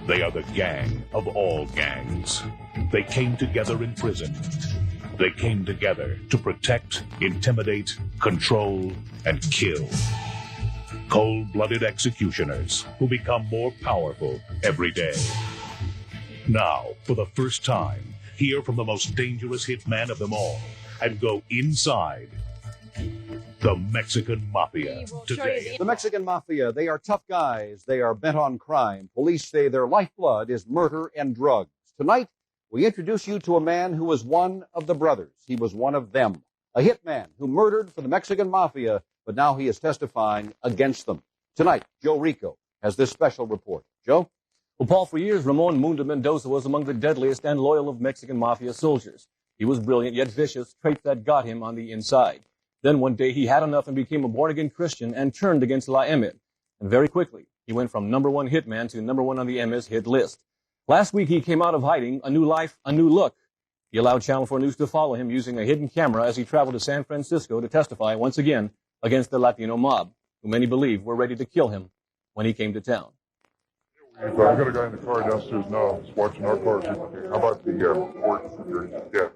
They are the gang of all gangs. They came together in prison. They came together to protect, intimidate, control, and kill. Cold-blooded executioners who become more powerful every day. Now, for the first time, hear from the most dangerous hitman of them all and go inside the Mexican Mafia today. The Mexican Mafia, they are tough guys. They are bent on crime. Police say their lifeblood is murder and drugs. Tonight, we introduce you to a man who was one of the brothers. He was one of them. A hitman who murdered for the Mexican Mafia, but now he is testifying against them. Tonight, Joe Rico has this special report. Joe? Well, Paul, for years, Ramon Mundo Mendoza was among the deadliest and loyal of Mexican Mafia soldiers. He was brilliant yet vicious, traits that got him on the inside. Then one day he had enough and became a born-again Christian and turned against La M. And very quickly, he went from #1 hitman to #1 on the MS hit list. Last week he came out of hiding, a new life, a new look. He allowed Channel 4 News to follow him using a hidden camera as he traveled to San Francisco to testify once again against the Latino mob, who many believe were ready to kill him when he came to town. I got a guy in the car downstairs now. He's watching our cars. How about the court security? Yeah.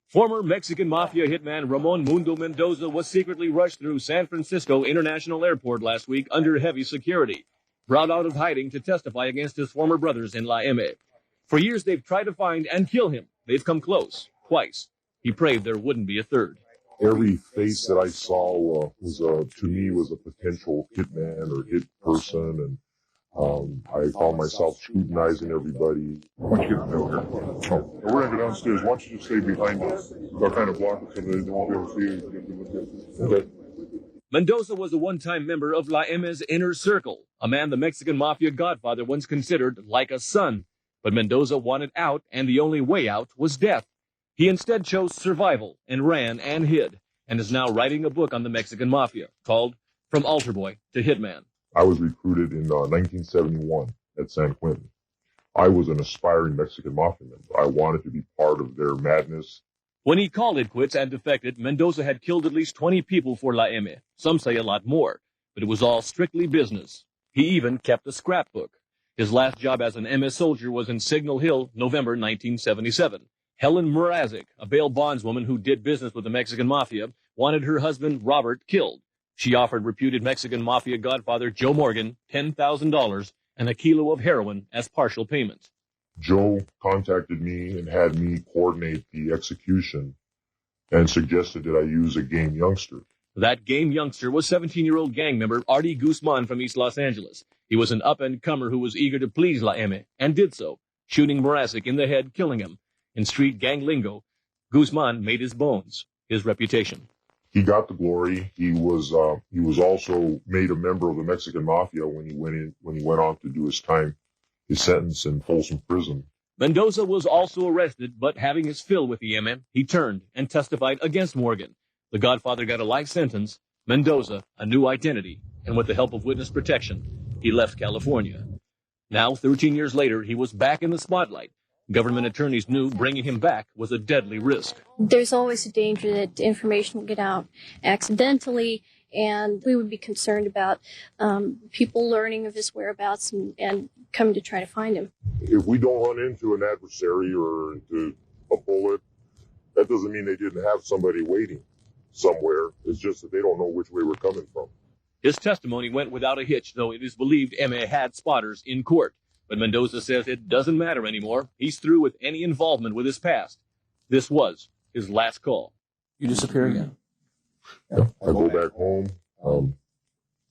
Former Mexican Mafia hitman Ramon Mundo Mendoza was secretly rushed through San Francisco International Airport last week under heavy security, brought out of hiding to testify against his former brothers in La M. For years they've tried to find and kill him. They've come close, twice. He prayed there wouldn't be a third. Every face that I saw was to me was a potential hitman or hit person, and I found myself scrutinizing everybody. Why don't you get the middle here? Oh, we're going to go downstairs. Why don't you just stay behind us? I'll kind of block it so they won't be able to see you. Okay. Mendoza was a one-time member of La M's inner circle, a man the Mexican Mafia godfather once considered like a son. But Mendoza wanted out, and the only way out was death. He instead chose survival and ran and hid, and is now writing a book on the Mexican Mafia called From Altar Boy to Hitman. I was recruited in 1971 at San Quentin. I was an aspiring Mexican Mafia member. I wanted to be part of their madness. When he called it quits and defected, Mendoza had killed at least 20 people for La M. Some say a lot more, but it was all strictly business. He even kept a scrapbook. His last job as an MS soldier was in Signal Hill, November 1977. Helen Mrazek, a bail bondswoman who did business with the Mexican Mafia, wanted her husband, Robert, killed. She offered reputed Mexican Mafia godfather Joe Morgan $10,000 and a kilo of heroin as partial payment. Joe contacted me and had me coordinate the execution and suggested that I use a game youngster. That game youngster was 17-year-old gang member Artie Guzman from East Los Angeles. He was an up-and-comer who was eager to please La M, and did so, shooting Mrazek in the head, killing him. In street gang lingo, Guzman made his bones, his reputation. He got the glory. He was also made a member of the Mexican Mafia when he went on to do his sentence in Folsom Prison. Mendoza was also arrested, but having his fill with the MM, he turned and testified against Morgan. The Godfather got a life sentence, Mendoza a new identity, and with the help of witness protection, he left California. Now, 13 years later, he was back in the spotlight. Government attorneys knew bringing him back was a deadly risk. There's always a danger that information will get out accidentally, and we would be concerned about people learning of his whereabouts and coming to try to find him. If we don't run into an adversary or into a bullet, that doesn't mean they didn't have somebody waiting somewhere. It's just that they don't know which way we're coming from. His testimony went without a hitch, though it is believed Emma had spotters in court. But Mendoza says it doesn't matter anymore. He's through with any involvement with his past. This was his last call. You disappear again. Yeah, I go back home,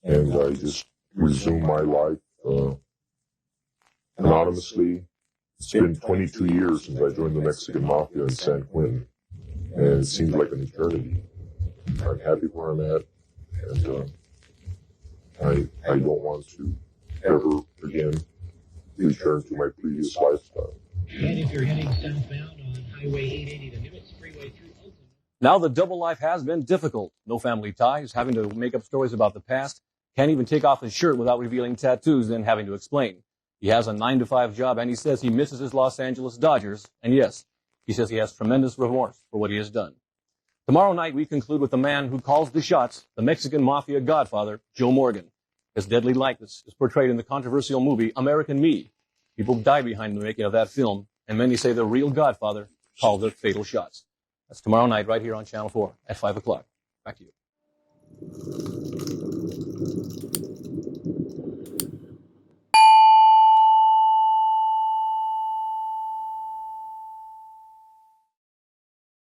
and I just resume my life anonymously. It's been 22 years since I joined the Mexican Mafia in San Quentin, and it seems like an eternity. I'm happy where I'm at, and I don't want to ever again return to my previous lifestyle. And if you're heading southbound on Highway 880 to Nimitz Freeway through Oakland. Now the double life has been difficult. No family ties, having to make up stories about the past. Can't even take off his shirt without revealing tattoos, then having to explain. He has a 9-to-5 job, and he says he misses his Los Angeles Dodgers. And yes, he says he has tremendous remorse for what he has done. Tomorrow night, we conclude with the man who calls the shots, the Mexican Mafia godfather, Joe Morgan. His deadly likeness is portrayed in the controversial movie American Me. People died behind the making of that film, and many say the real Godfather called it fatal shots. That's tomorrow night right here on Channel 4 at 5 o'clock. Back to you.